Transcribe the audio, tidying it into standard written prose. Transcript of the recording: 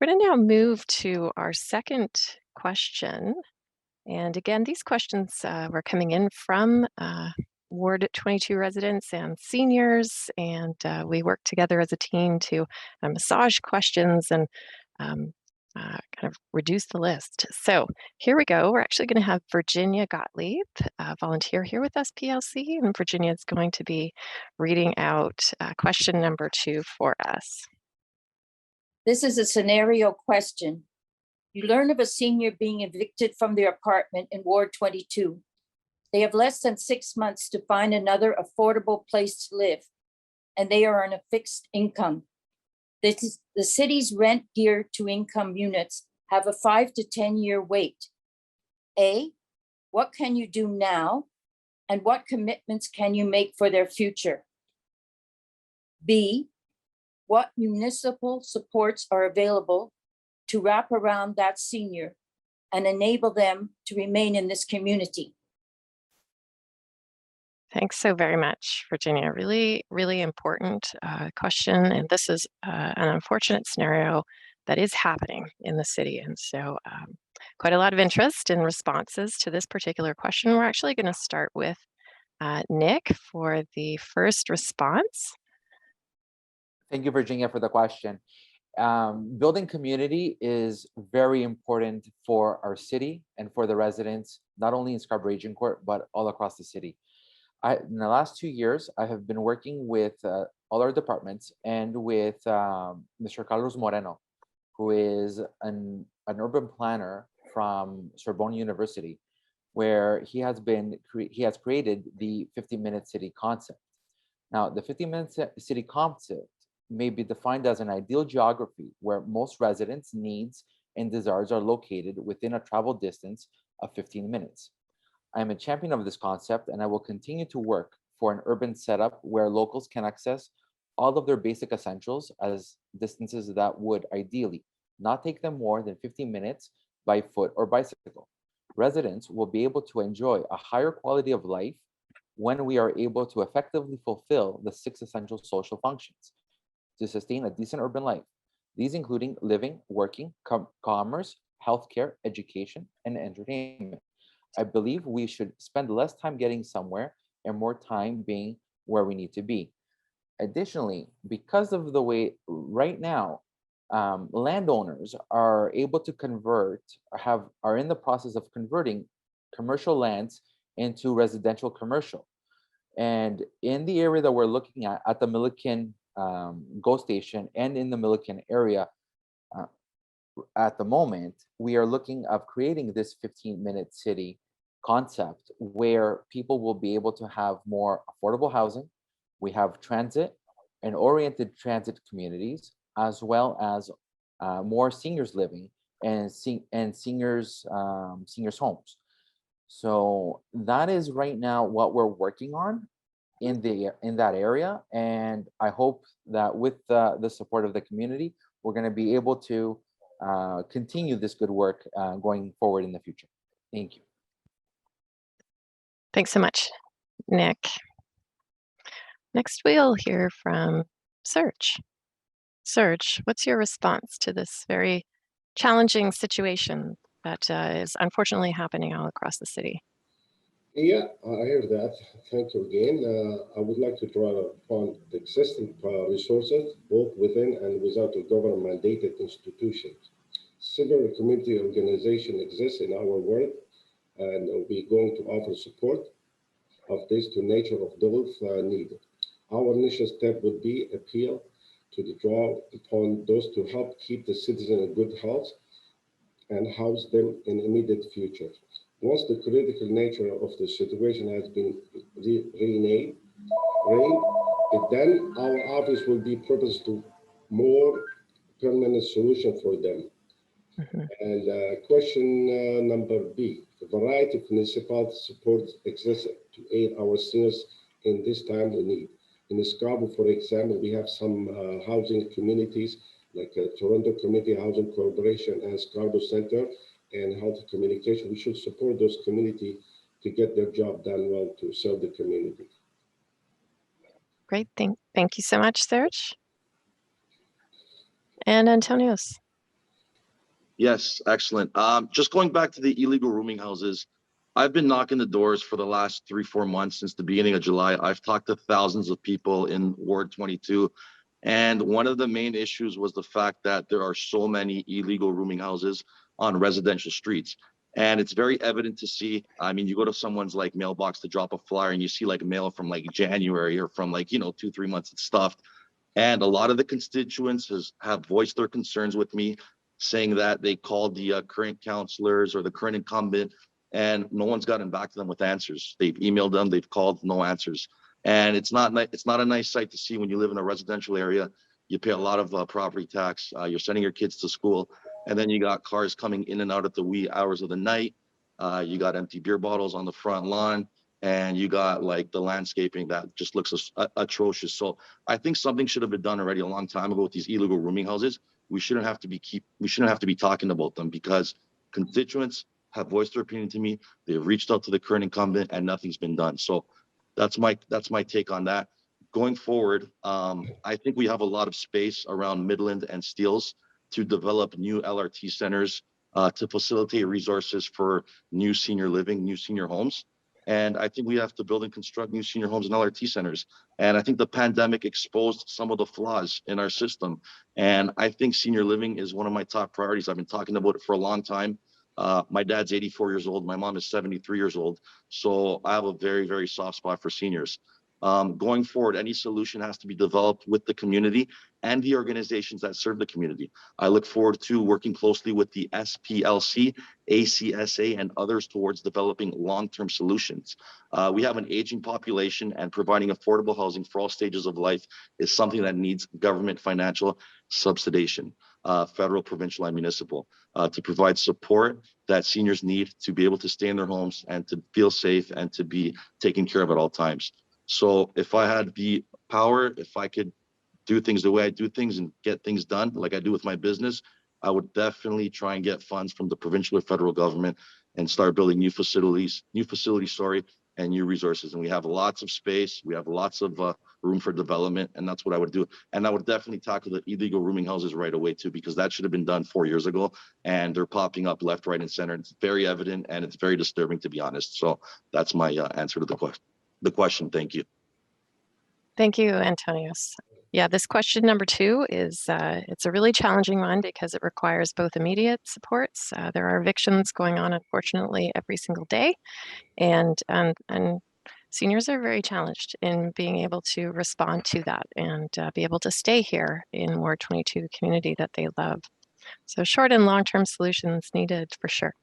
We're going to now move to our second question. And again, these questions were coming in from Ward 22 residents and seniors, and we worked together as a team to massage questions and kind of reduce the list. So here we go. We're actually going to have Virginia Gottlieb volunteer here with SPLC, and Virginia is going to be reading out question number 2 for us. This is a scenario question. You learn of a senior being evicted from their apartment in Ward 22. They have less than 6 months to find another affordable place to live, and they are on a fixed income. The city's rent geared to income units have a 5 to 10 year wait. A, what can you do now? And what commitments can you make for their future? B, what municipal supports are available to wrap around that senior and enable them to remain in this community? Thanks so very much, Virginia. Really, really important question. And this is an unfortunate scenario that is happening in the city. And so quite a lot of interest in responses to this particular question. We're actually going to start with Nick for the first response. Thank you, Virginia, for the question. Building community is very important for our city and for the residents, not only in Scarborough Agincourt, but all across the city. In the last 2 years, I have been working with all our departments and with Mr. Carlos Moreno, who is an urban planner from Sorbonne University, where he has created the 50-minute city concept. Now, the 50-minute city concept may be defined as an ideal geography where most residents' needs and desires are located within a travel distance of 15 minutes. I am a champion of this concept, and I will continue to work for an urban setup where locals can access all of their basic essentials as distances that would ideally not take them more than 15 minutes by foot or bicycle. Residents will be able to enjoy a higher quality of life when we are able to effectively fulfill the 6 essential social functions to sustain a decent urban life. These including living, working, commerce, healthcare, education, and entertainment. I believe we should spend less time getting somewhere and more time being where we need to be. Additionally, because of the way right now, landowners are able to are in the process of converting commercial lands into residential commercial. And in the area that we're looking at the Milliken GO station and in the Milliken area, at the moment, we are looking of creating this 15-minute city concept where people will be able to have more affordable housing. We have transit and oriented transit communities, as well as more seniors living and seniors homes. So that is right now what we're working on in that area, and I hope that with the support of the community, we're going to be able to continue this good work going forward in the future. Thank you. Thanks so much, Nick. Next, we'll hear from Serge. Serge, what's your response to this very challenging situation that is unfortunately happening all across the city? Yeah, I hear that. Thank you again. I would like to draw upon the existing resources, both within and without the government-mandated institutions. Similar community organization exists in our world, and we're going to offer support of this to nature of those needed. Our initial step would be appeal to the draw upon those to help keep the citizen in good health and house them in immediate future. Once the critical nature of the situation has been renamed, then our office will be purposed to more permanent solution for them. And question number B, a variety of municipal support exists to aid our seniors in this time of need. In Scarborough, for example, we have some housing communities like Toronto Community Housing Corporation and Scarborough Center and Health Communication. We should support those communities to get their job done well to serve the community. Great, thank you so much, Serge. And Antonios. Yes, excellent. Just going back to the illegal rooming houses, I've been knocking the doors for the last 3-4 months since the beginning of July. I've talked to thousands of people in Ward 22. And one of the main issues was the fact that there are so many illegal rooming houses on residential streets. And it's very evident to see. I mean, you go to someone's like mailbox to drop a flyer and you see like mail from like January or from like, 2-3 months it's stuffed. And a lot of the constituents have voiced their concerns with me, saying that they called the current counselors or the current incumbent, and no one's gotten back to them with answers. They've emailed them, they've called, no answers. And it's not a nice sight to see when you live in a residential area. You pay a lot of property tax. You're sending your kids to school, and then you got cars coming in and out at the wee hours of the night. You got empty beer bottles on the front lawn, and you got like the landscaping that just looks atrocious. So I think something should have been done already a long time ago with these illegal rooming houses. We shouldn't have to be talking about them because constituents have voiced their opinion to me. They've reached out to the current incumbent and nothing's been done. So that's my take on that. Going forward, I think we have a lot of space around Midland and Steeles to develop new LRT centers to facilitate resources for new senior living, new senior homes. And I think we have to build and construct new senior homes and LRT centers. And I think the pandemic exposed some of the flaws in our system. And I think senior living is one of my top priorities. I've been talking about it for a long time. My dad's 84 years old. My mom is 73 years old. So I have a very, very soft spot for seniors. Going forward, any solution has to be developed with the community and the organizations that serve the community. I look forward to working closely with the SPLC, ACSA, and others towards developing long-term solutions. We have an aging population, and providing affordable housing for all stages of life is something that needs government financial subsidization, federal, provincial, and municipal, to provide support that seniors need to be able to stay in their homes and to feel safe and to be taken care of at all times. So if I had the power, if I could do things the way I do things and get things done like I do with my business, I would definitely try and get funds from the provincial or federal government and start building new facilities, and new resources. And we have lots of space. We have lots of room for development, and that's what I would do. And I would definitely tackle the illegal rooming houses right away too, because that should have been done 4 years ago, and they're popping up left, right, and center. It's very evident, and it's very disturbing, to be honest. So that's my answer to the question. Thank you. Thank you, Antonios. Yeah, this question number 2 is it's a really challenging one because it requires both immediate supports. There are evictions going on, unfortunately, every single day, and seniors are very challenged in being able to respond to that and be able to stay here in Ward 22 community that they love. So short and long-term solutions needed for sure.